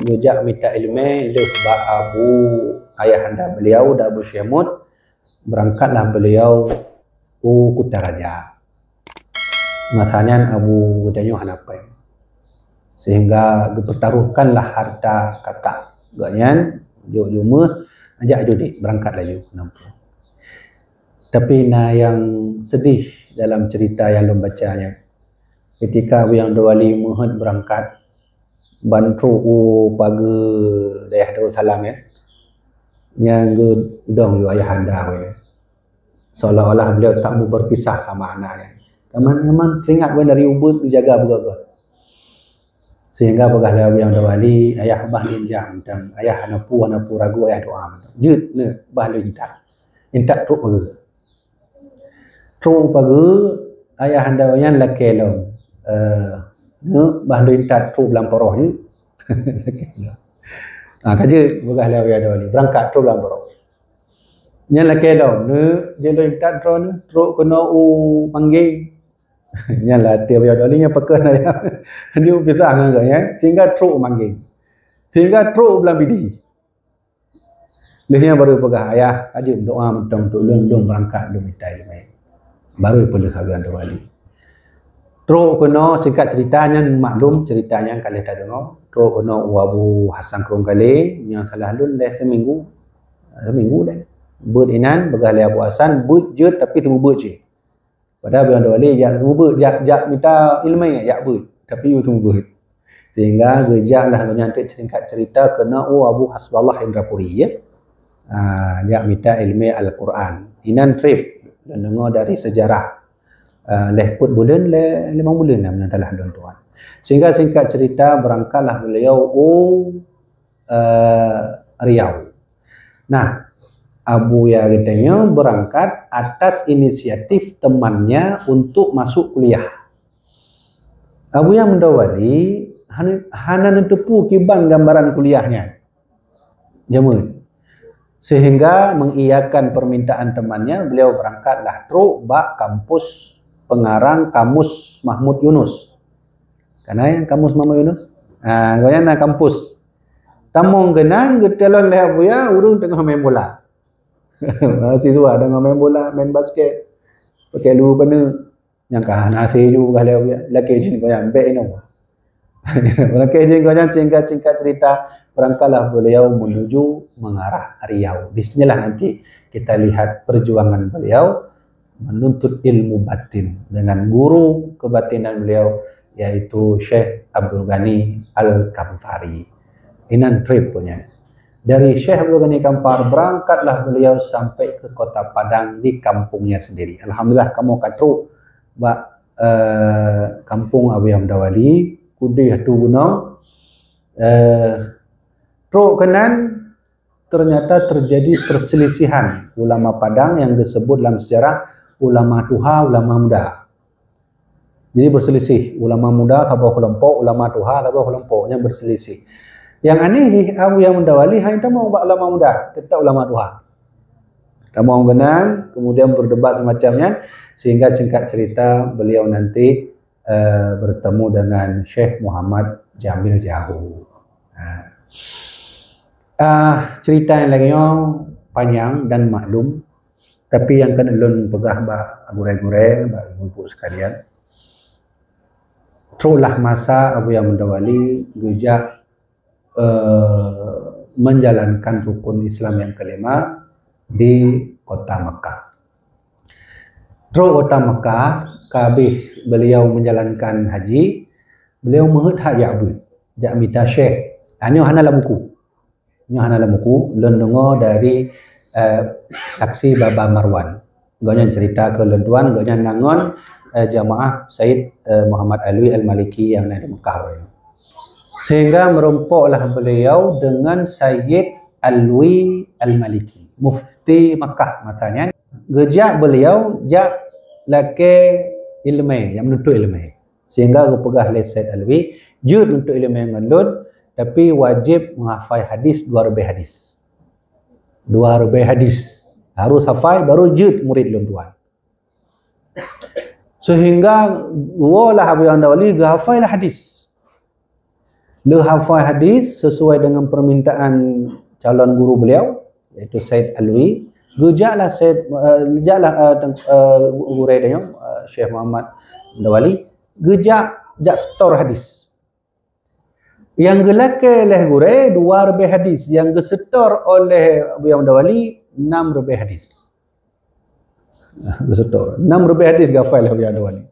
gejak minta ilmu leh ba abu ayahanda beliau da Abu Syamud, berangkatlah beliau ke Kutaraja. Masanya Abu Danyu Hanapai. Sehingga dipertaruhkanlah harta kakak ganyan jumlah ajak judik berangkat lagi nampak. Tapi yang sedih dalam cerita yang lom bacanya, ketika yang Wali Muhammad berangkat bantu pagi daerah Darussalam ya, yang gedong yo ayahanda we, seolah-olah beliau tak mau berpisah sama anaknya. Teman-teman teringat we dari ubud dijaga betul. Sehingga pegah yang Wali ayah bah linjang dan ayah hanapu ragu ayah doa jut ne bah lintak truk pagi ayah anda yang lakelong ne bah lintak truk lamporoh ni kaje pegah yang Wali berangkat truk lamporoh nya lakelong ne je lintak truk kena panggil nyalah dia biar dolinya pekan ayam dia pisah dengan kan sehingga truk manggil sehingga truk belah bidi lehnya baru pegah ayah ajib doa untuk lung berangkat lung minta ilmu baru perlu haluan Wali truk kena singkat ceritanya maklum ceritanya kalian tak dengar truk kena Abu Hasan Krung kali yang salah lun dah seminggu dah berinan begal Abu Hasan bujut tapi temu bujut padahal biar Wali jak temu jak minta ilmu jak bud tapi temu bud sehingga gejaklah menyantuk singkat cerita kena Abu Hasbullah Indrapuri ya jak minta ilmu Al-Quran inan trip dan dengar dari sejarah lehput bulan 5 bulan dah menantalah tuan sehingga singkat cerita berangkatlah beliau Riau. Nah Abu ya katanya berangkat atas inisiatif temannya untuk masuk kuliah. Abu yang mendawali hana netepu kiban gambaran kuliahnya. Jamun. Sehingga mengiyakan permintaan temannya, beliau berangkatlah truk bak kampus pengarang Kamus Mahmud Yunus. Karena yang Kamus Mahmud Yunus, goyana kampus. Tamong genan getelon leh Abu ya urung tengah main bola. Siswa dengan main bola, main basket, pakai lu benda, yang kah nasi juga kalau laki jin kau yang baik ni, laki jin kau yang singkat cerita berangkatlah beliau menuju mengarah Riau. Di sinilah nanti kita lihat perjuangan beliau menuntut ilmu batin dengan guru kebatinan beliau yaitu Syekh Abdul Ghani Al-Kamfari. Inan trip punya. Dari Syekh Abdul Ghani Kampar berangkatlah beliau sampai ke kota Padang di kampungnya sendiri. Alhamdulillah kamu katru bak kampung Abu Hamdah Wali kudih tu gunung truk kanan ternyata terjadi perselisihan ulama Padang yang disebut dalam sejarah ulama tuha, ulama muda. Jadi berselisih ulama muda sabah kelompok, ulama tuha sabah kelompoknya berselisih. Yang aneh di Abu Hamdah Wali hanya mau buat ulama muda, tetap ulama tuha. Tak mau genan, kemudian berdebat semacamnya sehingga singkat cerita beliau nanti bertemu dengan Syekh Muhammad Jamil Jahu. Cerita yang lainnya panjang dan maklum, tapi yang kan ulun pegah bak gure-gure bak ibu sekalian. Teruslah masa Abu Hamdah Wali gejak menjalankan rukun Islam yang kelima di kota Mekah. Terus kota Mekah, kabeh beliau menjalankan haji, beliau menghut hak Ya'bud, jak minta Syekh. Hanya hana buku. Hanya hana buku, lun dengar dari saksi Baba Marwan. Gonya cerita ke lentuan, gonya nangon jamaah Said Muhammad Alwi Al-Maliki yang ada di Mekah. Sehingga merompoklah beliau dengan Sayyid Alwi Al-Maliki, mufti Makkah masanya. Gejak beliau jak laki ilmu yang menuntut ilmu. Sehingga pegah oleh Sayyid Alwi, jud untuk ilmu yang ngelud, tapi wajib menghafal hadis 2 rubai hadis. 2 rubai hadis. Harus hafal baru jud murid lun tuan. Sehingga walah Abu Hamdah Wali hafal hadis. Le hafal hadis sesuai dengan permintaan calon guru beliau iaitu Said Alwi. Gejaklah Said guru dia Syekh Muhammad Mendawali gejak setor hadis. Yang gelake oleh guru 2 lebih hadis, yang gesetor oleh Abu Mendawali 6 lebih hadis. Gesetor 6 lebih hadis gafal oleh Abu Mendawali.